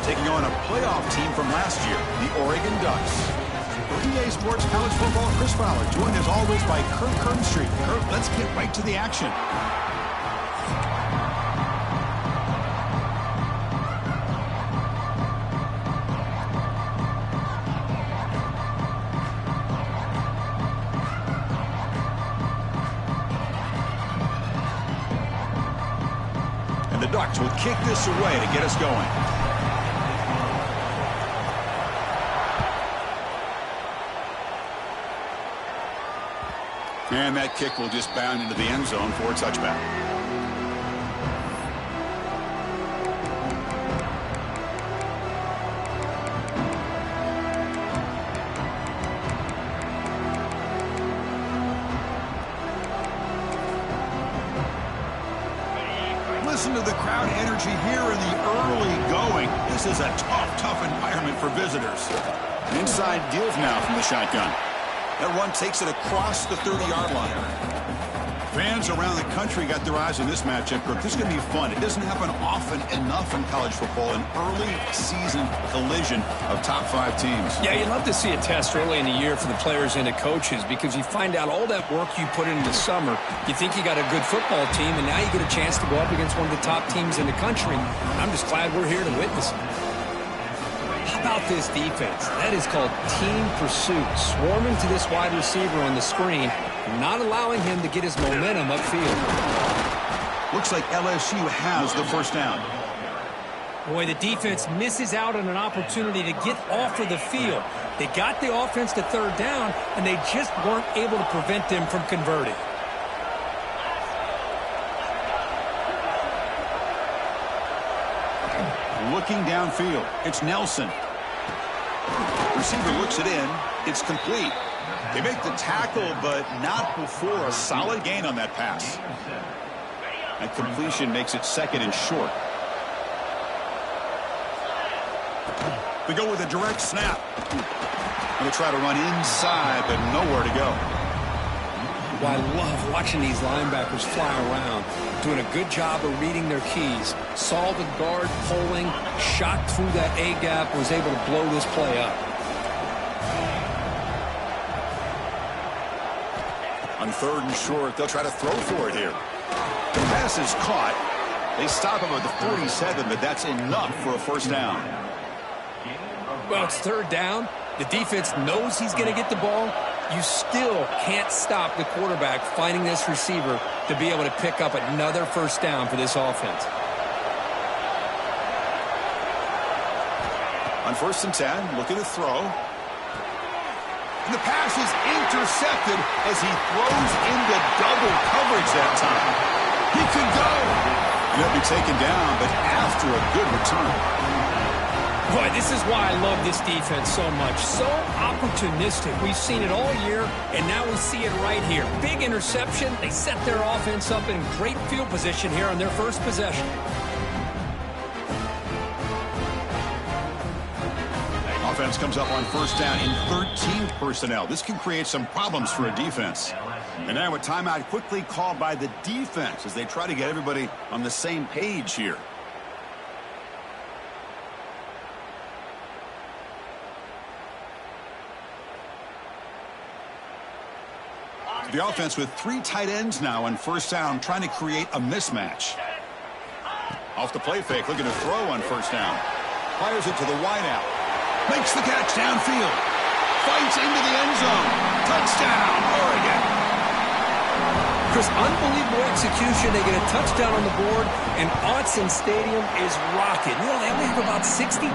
taking on a playoff team from last year, the Oregon Ducks. For EA Sports College Football, Chris Fowler, joined as always by Kirk Kernstreet. Kirk, let's get right to the action. The Ducks will kick this away to get us going. And that kick will just bound into the end zone for a touchback. Listen to the crowd energy here in the early going. This is a tough environment for visitors. Inside deals now from the shotgun. That run takes it across the 30-yard line. Fans around the country got their eyes on this matchup. This is going to be fun. It doesn't happen often enough in college football, an early season collision of top 5 teams. Yeah, you'd love to see a test early in the year for the players and the coaches because you find out all that work you put into the summer. You think you got a good football team, and now you get a chance to go up against one of the top teams in the country. I'm just glad we're here to witness it. How about this defense? That is called team pursuit. Swarming to this wide receiver on the screen, not allowing him to get his momentum upfield. Looks like LSU has the first down. Boy, the defense misses out on an opportunity to get off of the field. They got the offense to third down, and they just weren't able to prevent them from converting. Looking downfield, it's Nelson. Receiver looks it in. It's complete. They make the tackle, but not before a solid gain on that pass. That completion makes it second and short. They go with a direct snap. Going to try to run inside, but nowhere to go. Well, I love watching these linebackers fly around, doing a good job of reading their keys. Saw the guard pulling, shot through that A-gap, was able to blow this play up. On third and short, they'll try to throw for it here. The pass is caught. They stop him at the 47, but that's enough for a first down. Well, it's third down. The defense knows he's going to get the ball. You still can't stop the quarterback finding this receiver to be able to pick up another first down for this offense. On first and 10, looking to throw. And the pass is intercepted as he throws into double coverage that time. He could go. And he'll be taken down, but after a good return. Boy, this is why I love this defense so much. So opportunistic. We've seen it all year, and now we see it right here. Big interception. They set their offense up in great field position here on their first possession. Offense comes up on first down in 13 personnel. This can create some problems for a defense. And now a timeout quickly called by the defense as they try to get everybody on the same page here. The offense with 3 tight ends now on first down, trying to create a mismatch. Off the play fake, looking to throw on first down. Fires it to the wideout. Makes the catch downfield. Fights into the end zone. Touchdown, Oregon. Chris, unbelievable execution. They get a touchdown on the board, and Autzen Stadium is rocking. You know, they only have about 60,000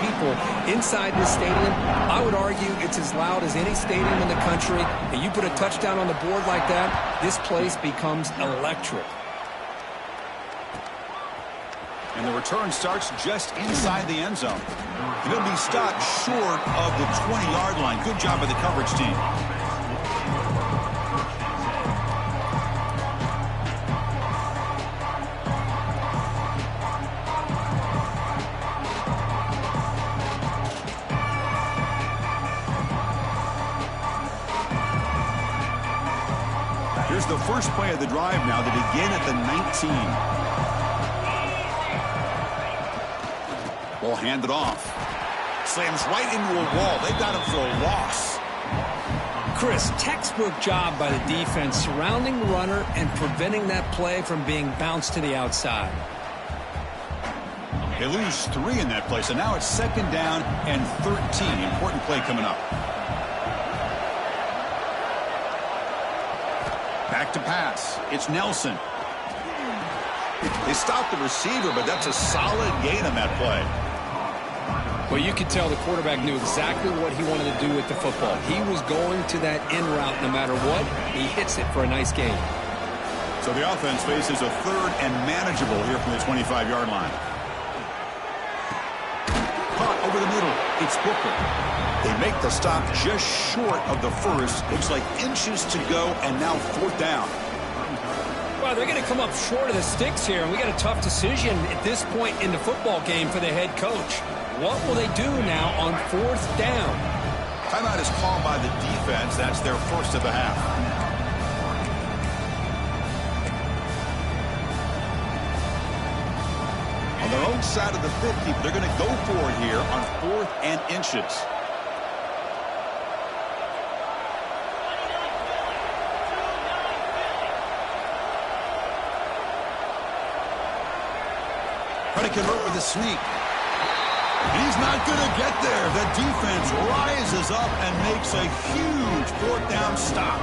people inside this stadium. I would argue it's as loud as any stadium in the country. And you put a touchdown on the board like that, this place becomes electric. And the return starts just inside the end zone. He'll be stopped short of the 20-yard line. Good job by the coverage team. Here's the first play of the drive now to begin at the 19. Will hand it off. Slams right into a wall. They've got him for a loss. Chris, textbook job by the defense surrounding the runner and preventing that play from being bounced to the outside. They lose 3 in that play, so now it's 2nd down and 13. Important play coming up. Back to pass. It's Nelson. They stopped the receiver, but that's a solid gain on that play. Well, you could tell the quarterback knew exactly what he wanted to do with the football. He was going to that in route no matter what. He hits it for a nice gain. So the offense faces a 3rd and manageable here from the 25-yard line. Caught over the middle. It's Booker. They make the stop just short of the first. Looks like inches to go, and now 4th down. Well, they're going to come up short of the sticks here, and we got a tough decision at this point in the football game for the head coach. What will they do now on 4th down? Timeout is called by the defense. That's their first of the half. On their own side of the 50, they're going to go for it here on 4th and inches. Trying to convert with a sneak. He's not going to get there. The defense rises up and makes a huge 4th down stop.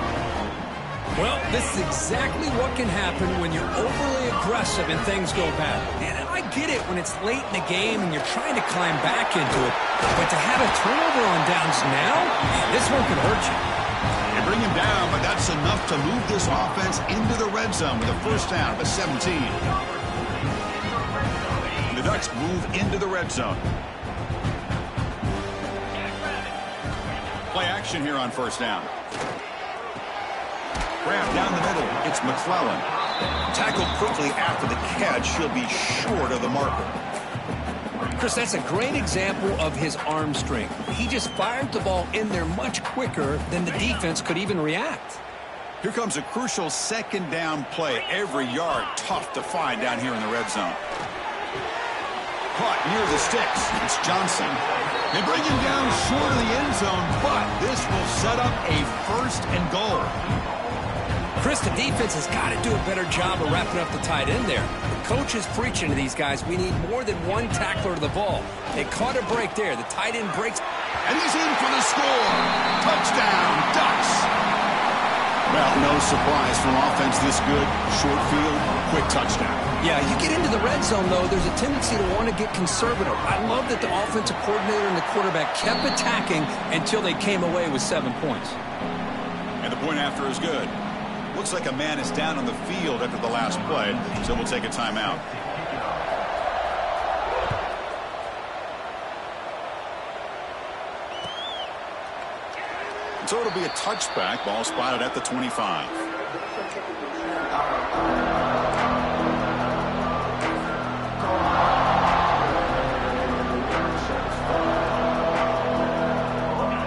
Well, this is exactly what can happen when you're overly aggressive and things go bad. And I get it when it's late in the game and you're trying to climb back into it. But to have a turnover on downs now, man, this one could hurt you. They bring him down, but that's enough to move this offense into the red zone with a 1st down, the 17. The Ducks move into the red zone. Play action here on 1st down. Grab down the middle. It's McClellan. Tackled quickly after the catch. He'll be short of the marker. Chris, that's a great example of his arm strength. He just fired the ball in there much quicker than the defense could even react. Here comes a crucial 2nd down play. Every yard tough to find down here in the red zone. Caught near the sticks. It's Johnson. They bring him down short of the end zone, but this will set up a 1st and goal. Chris, the defense has got to do a better job of wrapping up the tight end there. The coach is preaching to these guys, we need more than one tackler to the ball. They caught a break there. The tight end breaks. And he's in for the score. Touchdown, Ducks. Well, no surprise from offense this good. Short field, quick touchdown. Yeah, you get into the red zone, though, there's a tendency to want to get conservative. I love that the offensive coordinator and the quarterback kept attacking until they came away with 7 points. And the point after is good. Looks like a man is down on the field after the last play, so we'll take a timeout. So it'll be a touchback. Ball spotted at the 25.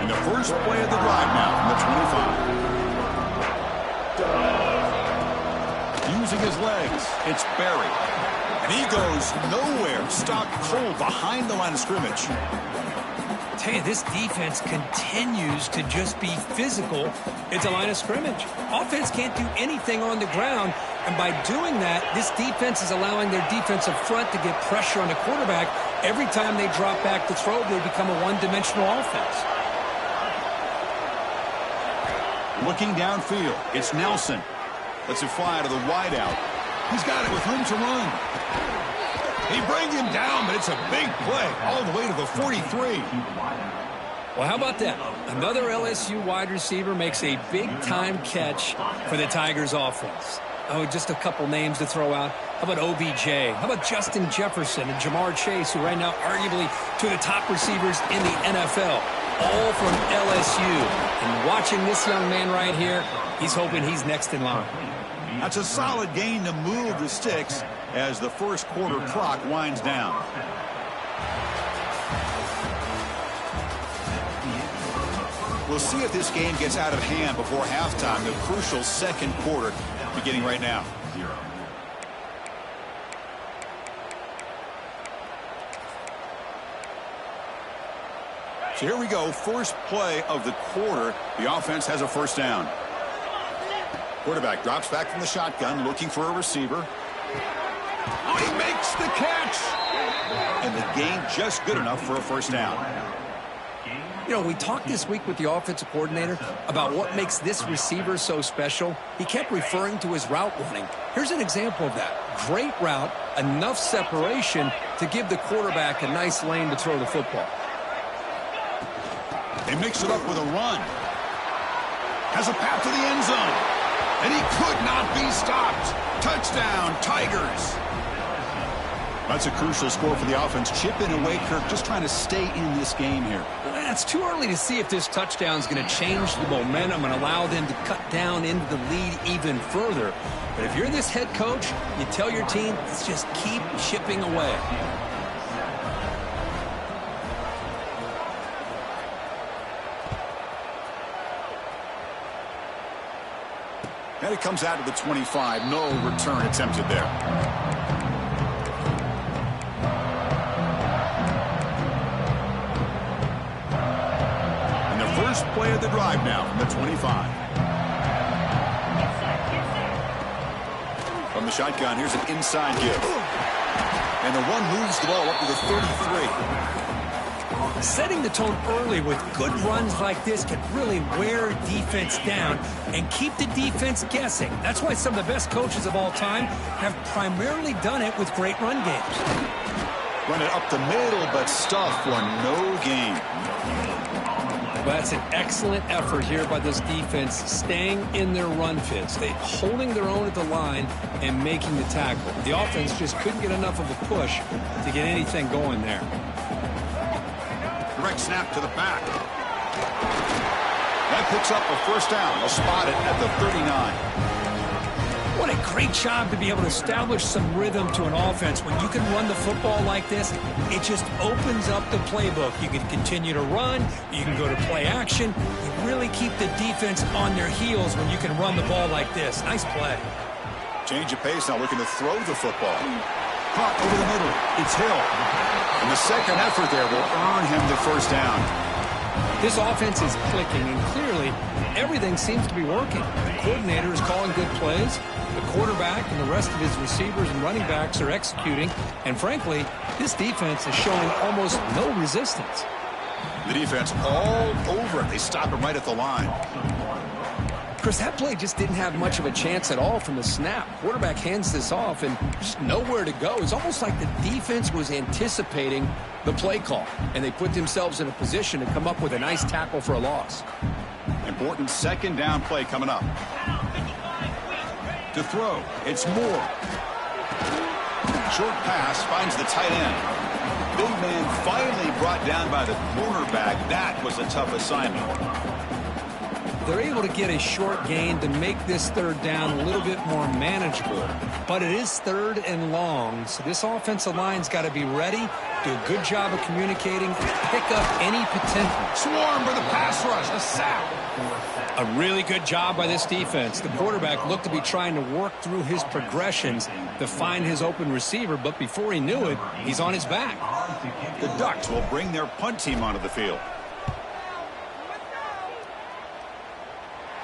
And the first play of the drive now from the 25. Using his legs, it's Barry. And he goes nowhere. Stopped cold behind the line of scrimmage. Tell you, this defense continues to just be physical at the line of scrimmage. Offense can't do anything on the ground, and by doing that, this defense is allowing their defensive front to get pressure on the quarterback. Every time they drop back to throw, they become a one-dimensional offense. Looking downfield, it's Nelson. Lets it fly to the wideout. He's got it with room to run. He brings him down, but it's a big play all the way to the 43. Well, how about that? Another LSU wide receiver makes a big-time catch for the Tigers offense. Oh, just a couple names to throw out. How about OBJ? How about Justin Jefferson and Jamar Chase, who right now arguably two of the top receivers in the NFL, all from LSU. And watching this young man right here, he's hoping he's next in line. That's a solid gain to move the sticks as the first quarter clock winds down. We'll see if this game gets out of hand before halftime. The crucial second quarter beginning right now. So here we go, first play of the quarter. The offense has a first down. Quarterback drops back from the shotgun, looking for a receiver. Oh, he makes the catch! And the gain just good enough for a first down. You know, we talked this week with the offensive coordinator about what makes this receiver so special. He kept referring to his route running. Here's an example of that. Great route, enough separation to give the quarterback a nice lane to throw the football. They mix it up with a run. Has a path to the end zone. And he could not be stopped. Touchdown, Tigers. That's a crucial score for the offense. Chipping away, Kirk, just trying to stay in this game here. Well, it's too early to see if this touchdown is going to change the momentum and allow them to cut down into the lead even further. But if you're this head coach, you tell your team, let's just keep chipping away. And it comes out to the 25. No return attempted there. And the first play of the drive now from the 25. From the shotgun, here's an inside give. And the one moves the ball up to the 33. Setting the tone early with good runs like this can really wear defense down and keep the defense guessing. That's why some of the best coaches of all time have primarily done it with great run games. Run it up the middle, but stuff for no gain. Well, that's an excellent effort here by this defense, staying in their run fits. They holding their own at the line and making the tackle. The offense just couldn't get enough of a push to get anything going there. Direct snap to the back. That picks up a first down. They'll spot it at the 39. What a great job to be able to establish some rhythm to an offense. When you can run the football like this, it just opens up the playbook. You can continue to run. You can go to play action. You really keep the defense on their heels when you can run the ball like this. Nice play. Change of pace now, looking to throw the football. Caught over the middle. It's Hill. And the second effort there will earn him the first down. This offense is clicking, and clearly everything seems to be working. The coordinator is calling good plays. The quarterback and the rest of his receivers and running backs are executing. And frankly, this defense is showing almost no resistance. The defense all over it. They stop him right at the line. Chris, that play just didn't have much of a chance at all from the snap. Quarterback hands this off and just nowhere to go. It's almost like the defense was anticipating the play call, and they put themselves in a position to come up with a nice tackle for a loss. Important second down play coming up. To throw, it's Moore. Short pass finds the tight end. Big man finally brought down by the cornerback. That was a tough assignment. They're able to get a short gain to make this third down a little bit more manageable. But it is third and long, so this offensive line's got to be ready, do a good job of communicating, and pick up any potential. Swarm for the pass rush, a sack. A really good job by this defense. The quarterback looked to be trying to work through his progressions to find his open receiver, but before he knew it, he's on his back. The Ducks will bring their punt team onto the field.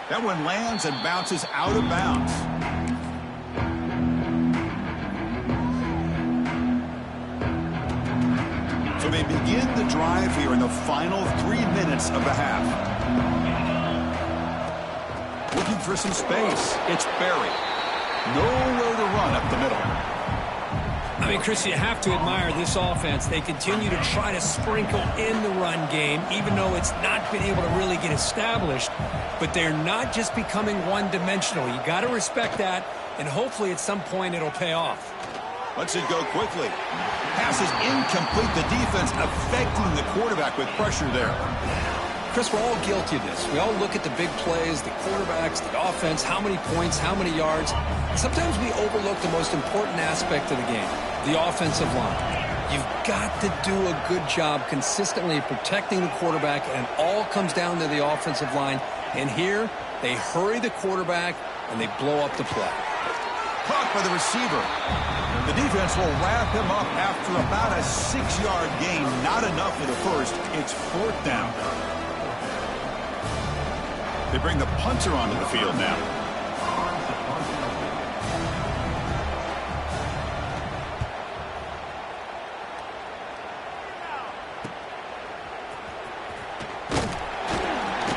That one lands and bounces out of bounds. So they begin the drive here in the final 3 minutes of the half. Looking for some space. It's Barry. Nowhere to run up the middle. I mean, Chris, you have to admire this offense. They continue to try to sprinkle in the run game, even though it's not been able to really get established. But they're not just becoming one-dimensional. You got to respect that, and hopefully at some point it'll pay off. Lets it go quickly. Pass is incomplete. The defense affecting the quarterback with pressure there. Chris, we're all guilty of this. We all look at the big plays, the quarterbacks, the offense, how many points, how many yards. Sometimes we overlook the most important aspect of the game, the offensive line. You've got to do a good job consistently protecting the quarterback, and it all comes down to the offensive line. And here, they hurry the quarterback, and they blow up the play. Caught by the receiver. The defense will wrap him up after about a 6-yard gain. Not enough for the first. It's 4th down. They bring the punter onto the field now.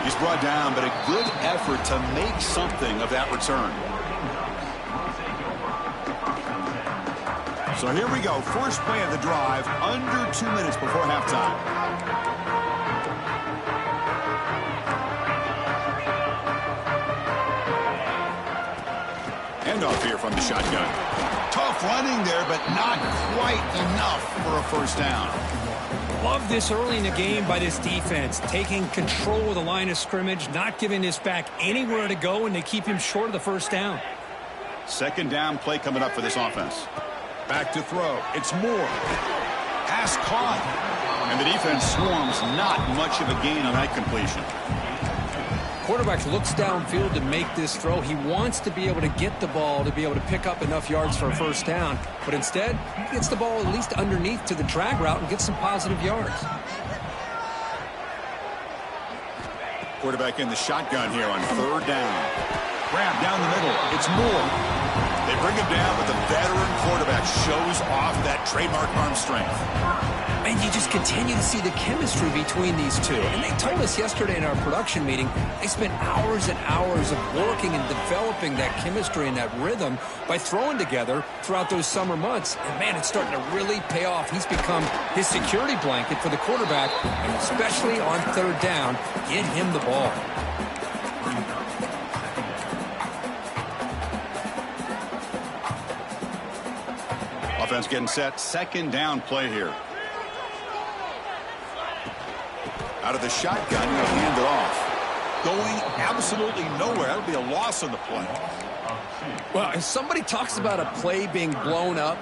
He's brought down, but a good effort to make something of that return. So here we go. First play of the drive, under 2 minutes before halftime. Handoff here from the shotgun. Tough running there, but not quite enough for a first down. Love this early in the game by this defense, taking control of the line of scrimmage, not giving this back anywhere to go, and they keep him short of the first down. Second down play coming up for this offense. Back to throw. It's Moore. Pass caught. And the defense swarms. Not much of a gain on that completion. Quarterback looks downfield to make this throw. He wants to be able to get the ball to be able to pick up enough yards for a first down. But instead, he gets the ball at least underneath to the drag route and gets some positive yards. Quarterback in the shotgun here on 3rd down. Grab down the middle. It's Moore. They bring him down, but the veteran quarterback shows off that trademark arm strength. And you just continue to see the chemistry between these two. And they told us yesterday in our production meeting, they spent hours and hours of working and developing that chemistry and that rhythm by throwing together throughout those summer months. And, man, it's starting to really pay off. He's become his security blanket for the quarterback, and especially on 3rd down, get him the ball. Offense getting set. Second down play here. Out of the shotgun, he'll hand it off. Going absolutely nowhere. That'll be a loss on the play. Well, if somebody talks about a play being blown up,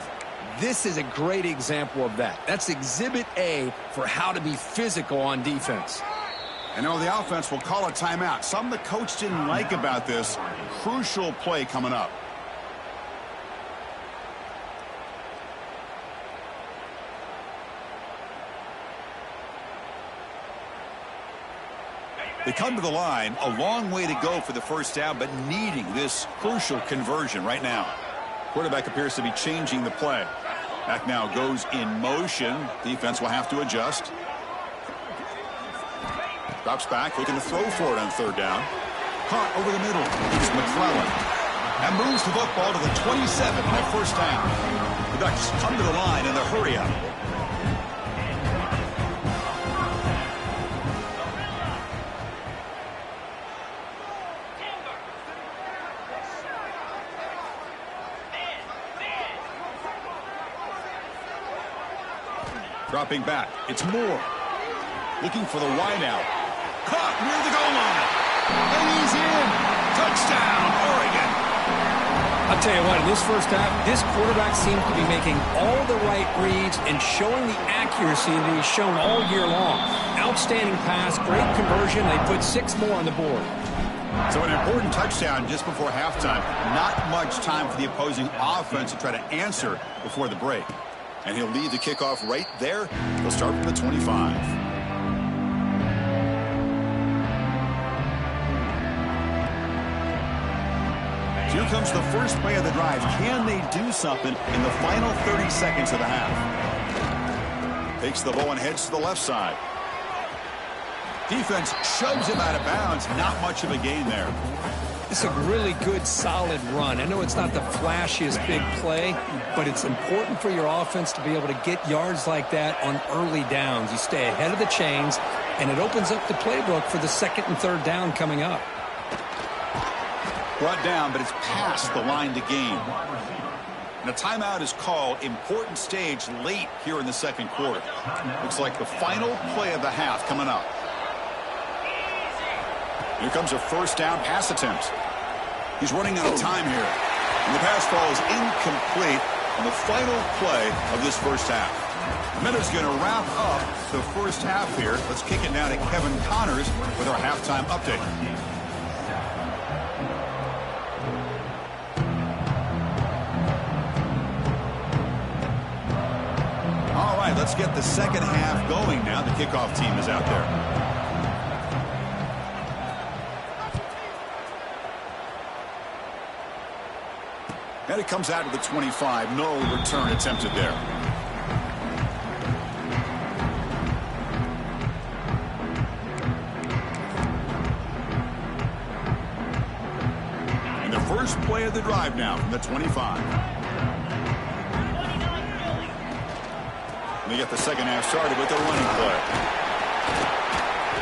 this is a great example of that. That's exhibit A for how to be physical on defense. And now the offense will call a timeout. Something the coach didn't like about this. Crucial play coming up. They come to the line, a long way to go for the first down, but needing this crucial conversion right now. Quarterback appears to be changing the play. Back now goes in motion. Defense will have to adjust. Drops back, looking to throw for it on 3rd down. Caught over the middle. It's McClellan. And moves the football to the 27 on that first down. The Ducks come to the line in a hurry-up. Dropping back. It's Moore. Looking for the wideout. Caught near the goal line. And he's in. Touchdown, Oregon. I'll tell you what, in this first half, this quarterback seems to be making all the right reads and showing the accuracy that he's shown all year long. Outstanding pass, great conversion. They put 6 more on the board. So an important touchdown just before halftime. Not much time for the opposing offense to try to answer before the break. And he'll lead the kickoff right there. He'll start from the 25. Here comes the first play of the drive. Can they do something in the final 30 seconds of the half? Takes the ball and heads to the left side. Defense shoves him out of bounds. Not much of a gain there. It's a really good, solid run. I know it's not the flashiest big play, but it's important for your offense to be able to get yards like that on early downs. You stay ahead of the chains, and it opens up the playbook for the 2nd and 3rd down coming up. Brought down, but it's past the line to gain. And a timeout is called. Important stage late here in the 2nd quarter. Looks like the final play of the half coming up. Here comes a first down pass attempt. He's running out of time here. And the pass falls incomplete on the final play of this first half. Minutes going to wrap up the first half here. Let's kick it now to Kevin Connors with our halftime update. let's get the second half going now. The kickoff team is out there. And it comes out to the 25. No return attempted there. And the first play of the drive now from the 25. They get the second half started with the running play.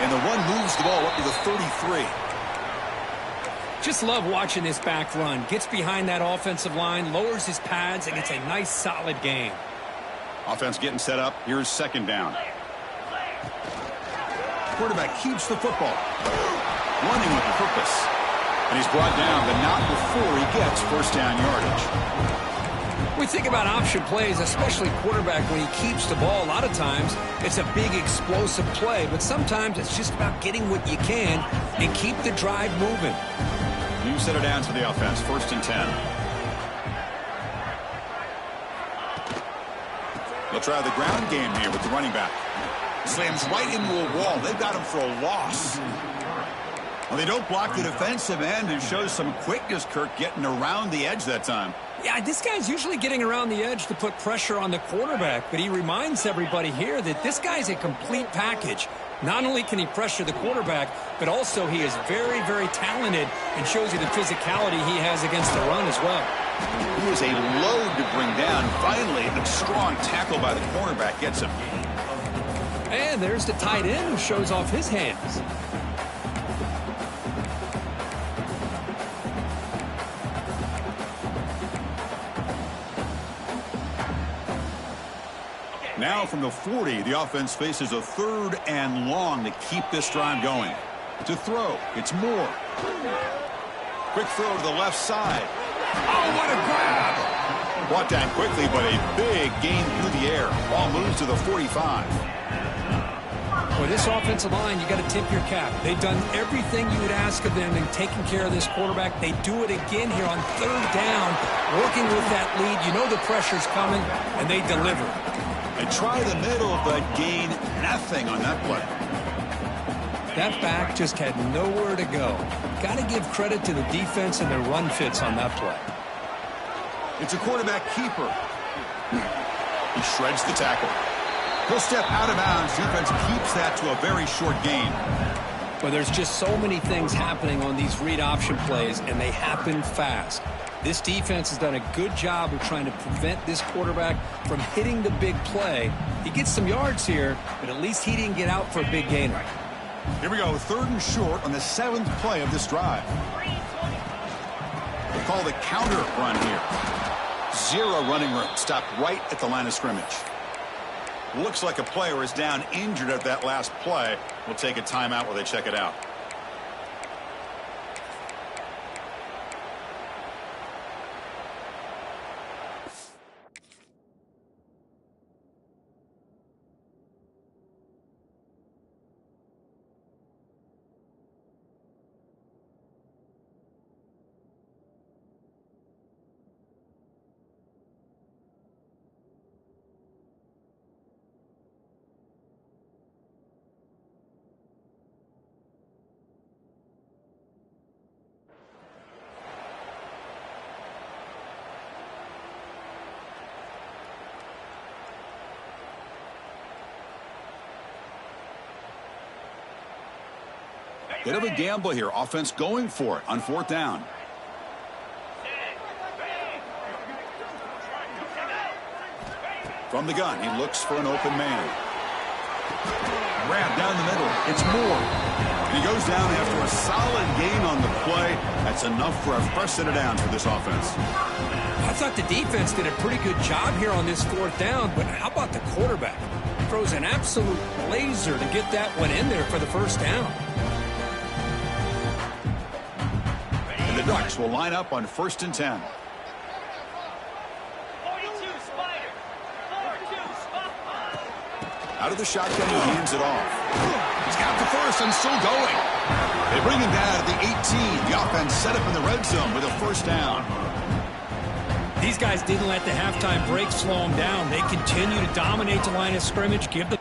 And the run moves the ball up to the 33. Just love watching this back run. Gets behind that offensive line, lowers his pads, and gets a nice solid gain. Offense getting set up. Here's second down. Quarterback keeps the football. Running with purpose. And he's brought down, but not before he gets first down yardage. We think about option plays, especially quarterback, when he keeps the ball. A lot of times, it's a big explosive play, but sometimes it's just about getting what you can and keep the drive moving. You set it down to the offense. First and 10. They'll try the ground game here with the running back. Slams right into a wall. They've got him for a loss. Well, they don't block the defensive end and shows some quickness, Kirk, getting around the edge that time. Yeah, this guy's usually getting around the edge to put pressure on the quarterback, but he reminds everybody here that this guy's a complete package. Not only can he pressure the quarterback, but also he is very, very talented and shows you the physicality he has against the run as well. He is a load to bring down. Finally, a strong tackle by the cornerback gets him. And there's the tight end who shows off his hands. Now from the 40, the offense faces a third and long to keep this drive going. To throw, it's Moore. Quick throw to the left side. Oh, what a grab! Brought down quickly, but a big gain through the air. Ball moves to the 45. Well, this offensive line, you got to tip your cap. They've done everything you would ask of them in taking care of this quarterback. They do it again here on third down, working with that lead. You know the pressure's coming, and they deliver. They try the middle, but gain nothing on that play. That back just had nowhere to go. Got to give credit to the defense and their run fits on that play. It's a quarterback keeper. He shreds the tackle. He'll step out of bounds. Defense keeps that to a very short gain. But there's just so many things happening on these read option plays, and they happen fast. This defense has done a good job of trying to prevent this quarterback from hitting the big play. He gets some yards here, but at least he didn't get out for a big gainer. Here we go, third and short on the 7th play of this drive. They call the counter run here. Zero running room, stopped right at the line of scrimmage. Looks like a player is down injured at that last play. We'll take a timeout while they check it out. Bit of a gamble here. Offense going for it on fourth down. From the gun, he looks for an open man. Grab down the middle. It's Moore. And he goes down after a solid gain on the play. That's enough for a fresh set of downs for this offense. I thought the defense did a pretty good job here on this fourth down, but how about the quarterback? Throws an absolute laser to get that one in there for the first down. The Ducks will line up on first and 10. 42 Spider. 42 spot. Out of the shotgun, he hands it off. He's got the first and still going. They bring him down at the 18. The offense set up in the red zone with a first down. These guys didn't let the halftime break slow them down. They continue to dominate the line of scrimmage, give the